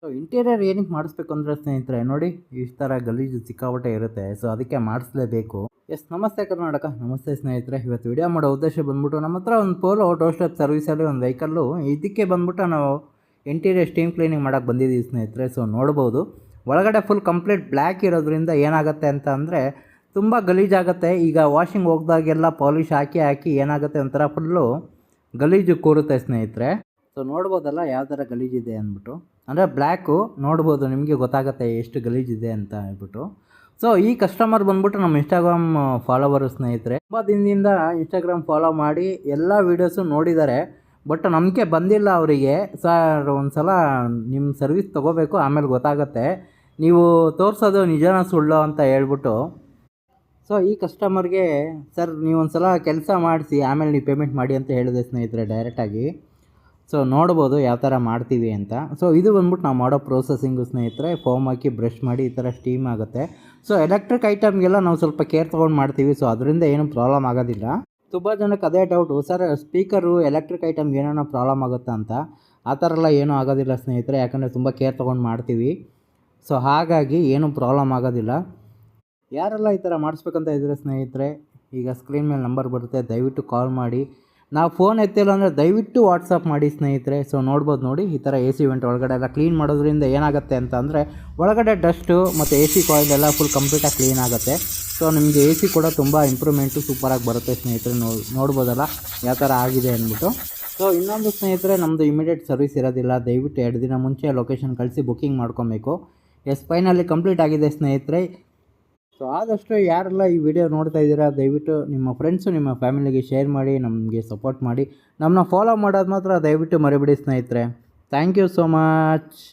So interior ಏನಕ್ಕೆ ಮಾಡಿಸ್ಬೇಕು ಅಂದರೆ ಸ್ನೇಹಿತರೆ ನೋಡಿ ಈ ಥರ ಗಲೀಜು ಸಿಕ್ಕಾಪಟ್ಟೆ ಇರುತ್ತೆ. ಸೊ ಅದಕ್ಕೆ ಮಾಡಿಸ್ಲೇಬೇಕು. ಎಸ್, ನಮಸ್ತೆ ಕರ್ನಾಟಕ, ನಮಸ್ತೆ ಸ್ನೇಹಿತರೆ. ಇವತ್ತು ವಿಡಿಯೋ ಮಾಡೋ ಉದ್ದೇಶ ಬಂದ್ಬಿಟ್ಟು ನಮ್ಮ ಹತ್ರ ಒಂದು ಪೋಲೋ ಡೋರ್ ಸ್ಟೆಪ್ ಸರ್ವಿಸಲ್ಲಿ ಒಂದು ವೆಹಿಕಲ್ಲು ಇದಕ್ಕೆ ಬಂದ್ಬಿಟ್ಟು ನಾವು ಇಂಟೀರಿಯರ್ ಸ್ಟೀಮ್ ಕ್ಲೀನಿಂಗ್ ಮಾಡೋಕ್ಕೆ ಬಂದಿದ್ದೀವಿ ಸ್ನೇಹಿತರೆ. ಸೊ ನೋಡ್ಬೋದು ಒಳಗಡೆ ಫುಲ್ ಕಂಪ್ಲೀಟ್ ಬ್ಲ್ಯಾಕ್ ಇರೋದ್ರಿಂದ ಏನಾಗುತ್ತೆ ಅಂತ ಅಂದರೆ ತುಂಬ ಗಲೀಜಾಗುತ್ತೆ. ಈಗ ವಾಷಿಂಗ್ ಹೋಗ್ದಾಗೆಲ್ಲ ಪಾಲಿಷ್ ಹಾಕಿ ಏನಾಗುತ್ತೆ ಒಂಥರ ಫುಲ್ಲು ಗಲೀಜು ಕೂರುತ್ತೆ ಸ್ನೇಹಿತರೆ. ಸೊ ನೋಡ್ಬೋದಲ್ಲ ಯಾವ ಥರ ಗಲೀಜಿದೆ ಅಂದ್ಬಿಟ್ಟು, ಅಂದರೆ ಬ್ಲ್ಯಾಕು ನೋಡ್ಬೋದು, ನಿಮಗೆ ಗೊತ್ತಾಗುತ್ತೆ ಎಷ್ಟು ಗಲೀಜಿದೆ ಅಂತ ಹೇಳ್ಬಿಟ್ಟು. ಸೊ ಈ ಕಸ್ಟಮರ್ ಬಂದ್ಬಿಟ್ಟು ನಮ್ಮ ಇನ್ಸ್ಟಾಗ್ರಾಮ್ ಫಾಲೋವರು ಸ್ನೇಹಿತರೆ. ತುಂಬ ದಿನದಿಂದ ಇನ್ಸ್ಟಾಗ್ರಾಮ್ ಫಾಲೋ ಮಾಡಿ ಎಲ್ಲ ವೀಡಿಯೋಸು ನೋಡಿದ್ದಾರೆ. ಬಟ್ ನಂಬಿಕೆ ಬಂದಿಲ್ಲ ಅವರಿಗೆ. ಸರ್ ಒಂದು ಸಲ ನಿಮ್ಮ ಸರ್ವಿಸ್ ತೊಗೋಬೇಕು, ಆಮೇಲೆ ಗೊತ್ತಾಗುತ್ತೆ ನೀವು ತೋರಿಸೋದು ನಿಜನ ಸುಳ್ಳು ಅಂತ ಹೇಳ್ಬಿಟ್ಟು. ಸೊ ಈ ಕಸ್ಟಮರ್ಗೆ ಸರ್ ನೀವೊಂದು ಸಲ ಕೆಲಸ ಮಾಡಿಸಿ ಆಮೇಲೆ ನೀವು ಪೇಮೆಂಟ್ ಮಾಡಿ ಅಂತ ಹೇಳಿದೆ ಸ್ನೇಹಿತರೆ ಡೈರೆಕ್ಟಾಗಿ. ಸೊ ನೋಡ್ಬೋದು ಯಾವ ಥರ ಮಾಡ್ತೀವಿ ಅಂತ. ಸೊ ಇದು ಬಂದ್ಬಿಟ್ಟು ನಾವು ಮಾಡೋ ಪ್ರೋಸೆಸಿಂಗು ಸ್ನೇಹಿತರೆ. ಫೋಮ್ ಹಾಕಿ ಬ್ರಷ್ ಮಾಡಿ ಈ ಥರ ಸ್ಟೀಮ್ ಆಗುತ್ತೆ. ಸೊ ಎಲೆಕ್ಟ್ರಿಕ್ ಐಟಮ್ಗೆಲ್ಲ ನಾವು ಸ್ವಲ್ಪ ಕೇರ್ ತೊಗೊಂಡು ಮಾಡ್ತೀವಿ. ಸೊ ಅದರಿಂದ ಏನೂ ಪ್ರಾಬ್ಲಮ್ ಆಗೋದಿಲ್ಲ. ತುಂಬ ಜನಕ್ಕೆ ಅದೇ ಡೌಟು, ಸರ್ ಸ್ಪೀಕರು ಎಲೆಕ್ಟ್ರಿಕ್ ಐಟಮ್ಗೆ ಏನೇನೋ ಪ್ರಾಬ್ಲಮ್ ಆಗುತ್ತಾ ಅಂತ. ಆ ಥರ ಎಲ್ಲ ಏನೂ ಆಗೋದಿಲ್ಲ ಸ್ನೇಹಿತರೆ, ಯಾಕಂದರೆ ತುಂಬ ಕೇರ್ ತೊಗೊಂಡು ಮಾಡ್ತೀವಿ. ಸೊ ಹಾಗಾಗಿ ಏನೂ ಪ್ರಾಬ್ಲಮ್ ಆಗೋದಿಲ್ಲ. ಯಾರೆಲ್ಲ ಈ ಥರ ಮಾಡಿಸ್ಬೇಕಂತ ಇದ್ದರೆ ಸ್ನೇಹಿತರೆ, ಈಗ ಸ್ಕ್ರೀನ್ ಮೇಲೆ ನಂಬರ್ ಬರುತ್ತೆ, ದಯವಿಟ್ಟು ಕಾಲ್ ಮಾಡಿ. ನಾವು ಫೋನ್ ಎತ್ತಿಲ್ಲ ಅಂದರೆ ದಯವಿಟ್ಟು ವಾಟ್ಸಪ್ ಮಾಡಿ ಸ್ನೇಹಿತರೆ. ಸೊ ನೋಡ್ಬೋದು ನೋಡಿ ಈ ಥರ AC ವೆಂಟ್ ಒಳಗಡೆ ಎಲ್ಲ ಕ್ಲೀನ್ ಮಾಡೋದ್ರಿಂದ ಏನಾಗುತ್ತೆ ಅಂತ ಅಂದರೆ ಒಳಗಡೆ ಡಸ್ಟು ಮತ್ತು AC ಕಾಯಿಲ್ ಎಲ್ಲ ಫುಲ್ ಕಂಪ್ಲೀಟಾಗಿ ಕ್ಲೀನ್ ಆಗುತ್ತೆ. ಸೊ ನಿಮಗೆ AC ಕೂಡ ತುಂಬ ಇಂಪ್ರೂವ್ಮೆಂಟು ಸೂಪರಾಗಿ ಬರುತ್ತೆ ಸ್ನೇಹಿತರೆ. ನೋಡ್ಬೋದಲ್ಲ ಯಾವ ಥರ ಆಗಿದೆ ಅಂದ್ಬಿಟ್ಟು. ಸೊ ಇನ್ನೊಂದು ಸ್ನೇಹಿತರೆ, ನಮ್ಮದು ಇಮಿಡಿಯೇಟ್ ಸರ್ವಿಸ್ ಇರೋದಿಲ್ಲ. ದಯವಿಟ್ಟು 2 ದಿನ ಮುಂಚೆ ಲೊಕೇಶನ್ ಕಳಿಸಿ ಬುಕ್ಕಿಂಗ್ ಮಾಡ್ಕೊಬೇಕು. ಎಸ್, ಫೈನಲಿ ಕಂಪ್ಲೀಟ್ ಆಗಿದೆ ಸ್ನೇಹಿತರೆ. ಸೊ ಆದಷ್ಟು ಯಾರೆಲ್ಲ ಈ ವಿಡಿಯೋ ನೋಡ್ತಾ ಇದ್ದೀರಾ ದಯವಿಟ್ಟು ನಿಮ್ಮ ಫ್ರೆಂಡ್ಸು ನಿಮ್ಮ ಫ್ಯಾಮಿಲಿಗೆ ಶೇರ್ ಮಾಡಿ, ನಮಗೆ ಸಪೋರ್ಟ್ ಮಾಡಿ. ನಮ್ಮನ್ನ ಫಾಲೋ ಮಾಡೋದು ಮಾತ್ರ ದಯವಿಟ್ಟು ಮರಿಬೇಡಿ ಸ್ನೇಹಿತರೆ. Thank you so much.